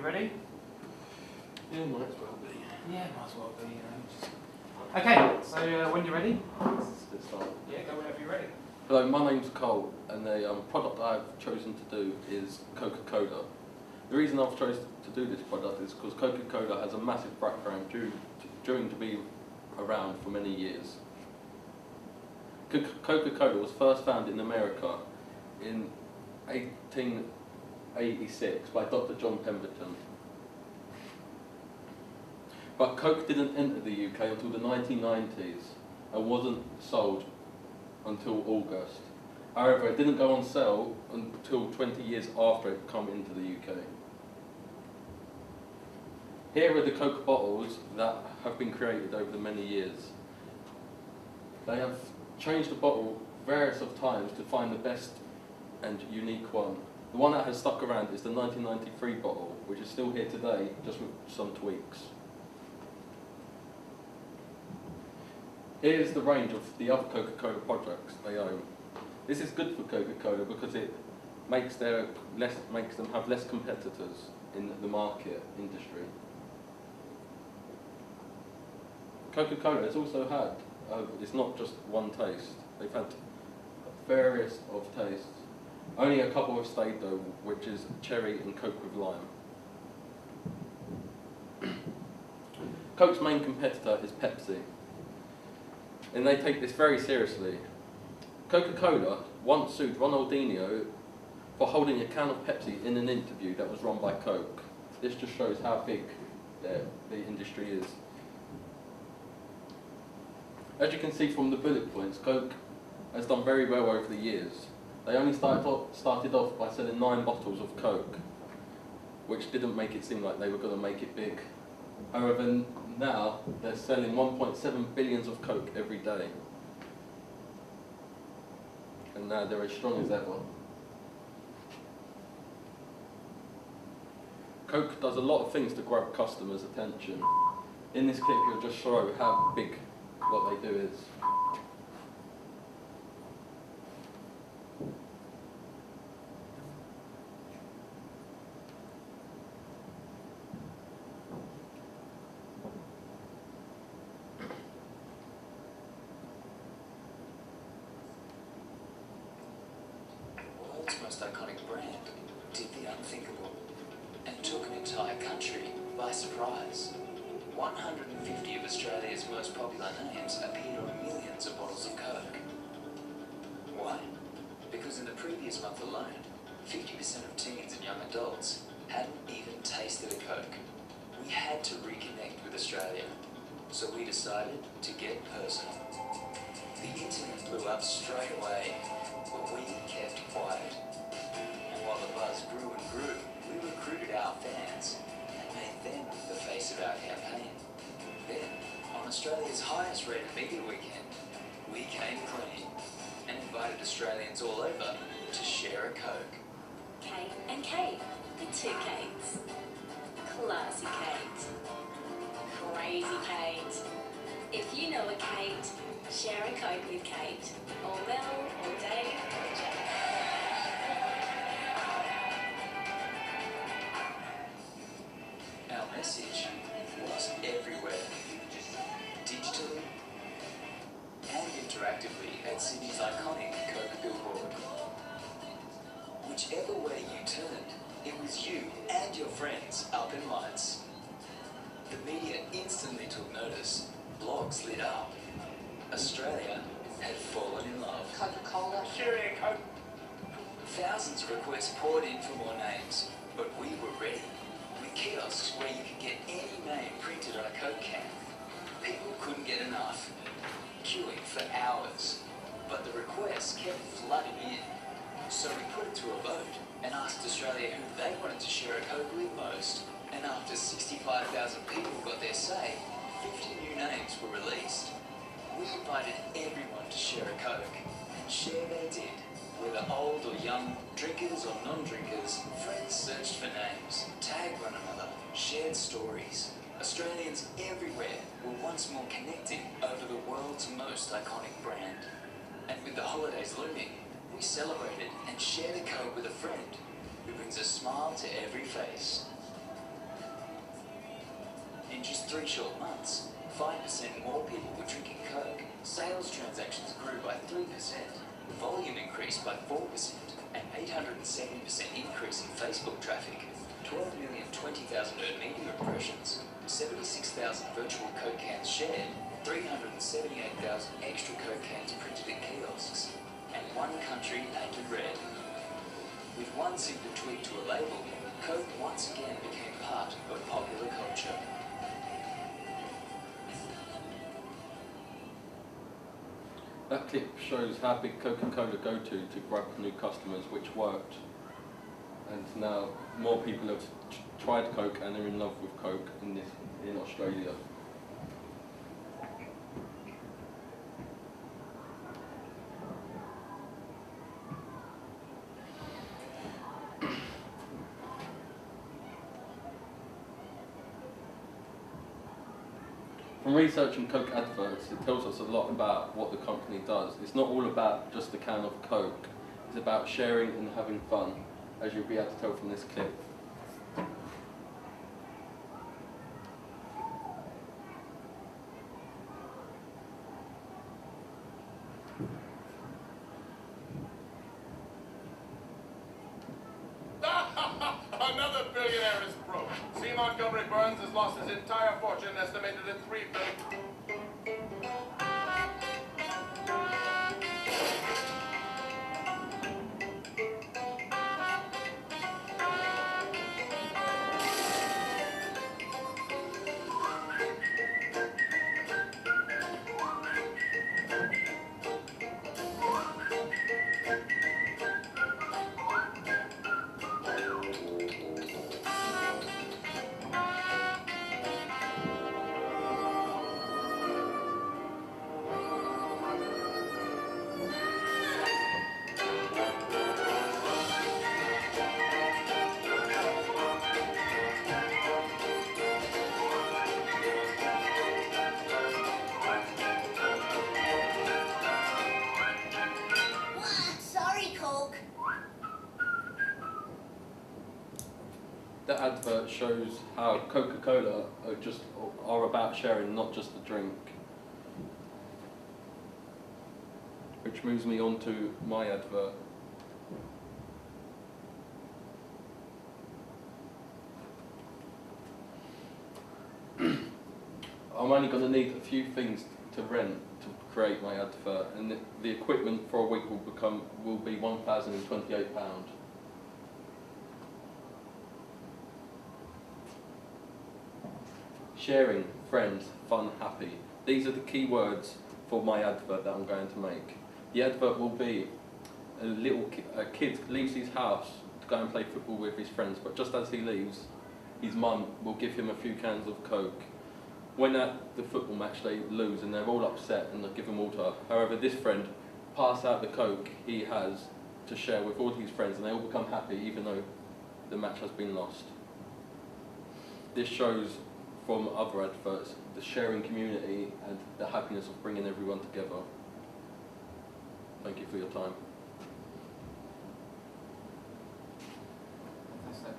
ready? Yeah, might as well be. Yeah, might as well be, you know. Okay, so when you're ready, Let's start. yeah, go whenever you're ready. Hello, my name's Karl, and the product I've chosen to do is Coca-Cola. The reason I've chosen to do this product is because Coca-Cola has a massive background due to be around for many years. Coca-Cola was first founded in America in 1886 by Dr. John Pemberton. But Coke didn't enter the UK until the 1990s and wasn't sold until August. However, it didn't go on sale until 20 years after it came into the UK. Here are the Coke bottles that have been created over the many years. They have changed the bottle various of times to find the best and unique one. The one that has stuck around is the 1993 bottle, which is still here today, just with some tweaks. Here's the range of the other Coca-Cola products they own. This is good for Coca-Cola because it makes them have less competitors in the market industry. Coca-Cola has also had, it's not just one taste, they've had various of tastes. Only a couple have stayed though, which is cherry and Coke with lime. Coke's main competitor is Pepsi, and they take this very seriously. Coca-Cola once sued Ronaldinho for holding a can of Pepsi in an interview that was run by Coke. This just shows how big the industry is. As you can see from the bullet points, Coke has done very well over the years. They only started off by selling 9 bottles of Coke, which didn't make it seem like they were going to make it big. However, now they're selling 1.7 billions of Coke every day. And now they're as strong as ever. Coke does a lot of things to grab customers' attention. In this clip, you'll just show how big what they do is. World's most iconic brand did the unthinkable and took an entire country by surprise. 150 of Australia's most popular names appeared on millions of bottles of Coke. Why? Because in the previous month alone, 50% of teens and young adults hadn't even tasted a Coke. We had to reconnect with Australia, so we decided to get personal. The internet blew up straight away, but we kept quiet. And while the buzz grew and grew, we recruited our fans and made them the face of our campaign. Then, on Australia's highest rated media weekend, we came clean and invited Australians all over to share a Coke. Kate and Kate, the 2 Kates. Classy Kate. Crazy Kate. If you know a Kate, share a Coke with Kate, or Mel, or Dave, or Jack. Our message was everywhere, digitally and interactively at Sydney's iconic Coke billboard. Whichever way you turned, it was you and your friends up in lights. The media instantly took notice, blogs lit up. Australia had fallen in love. Coca-Cola. Cheerio, Coke. Thousands of requests poured in for more names, but we were ready. With kiosks where you could get any name printed on a Coke can. People couldn't get enough, queuing for hours, but the requests kept flooding in. So we put it to a vote and asked Australia who they wanted to share a Coke with most. And after 65,000 people got their say, 50 new names were released. We invited everyone to share a Coke, and share they did. Whether old or young, drinkers or non-drinkers, friends searched for names, tagged one another, shared stories. Australians everywhere were once more connecting over the world's most iconic brand. And with the holidays looming, we celebrated and shared a Coke with a friend who brings a smile to every face. In just 3 short months, 5% more people were drinking Coke. Sales transactions grew by 3%. Volume increased by 4%. An 870% increase in Facebook traffic. 12,020,000 earned media impressions. 76,000 virtual Coke cans shared. 378,000 extra Coke cans printed in kiosks. And one country painted red. With one simple tweak to a label, Coke once again became part of popular culture. That clip shows how big Coca-Cola go to grab new customers, which worked. And now more people have tried Coke and are in love with Coke in Australia. From researching Coke adverts, it tells us a lot about what the company does. It's not all about just a can of Coke. It's about sharing and having fun, as you'll be able to tell from this clip. Another billionaire is broke. C. Montgomery Burns has lost his entire fortune, estimated at $3 billion. That advert shows how Coca-Cola are about sharing, not just the drink. Which moves me on to my advert. I'm only going to need a few things to rent to create my advert, and the equipment for a week will be £1,028. Sharing, friends, fun, happy. These are the key words for my advert that I'm going to make. The advert will be a kid leaves his house to go and play football with his friends, but just as he leaves, his mum will give him a few cans of Coke. When at the football match they lose and they're all upset and they give him water, however this friend passes out the Coke he has to share with all his friends and they all become happy even though the match has been lost. This shows from other adverts the sharing community and the happiness of bringing everyone together. Thank you for your time. Fantastic.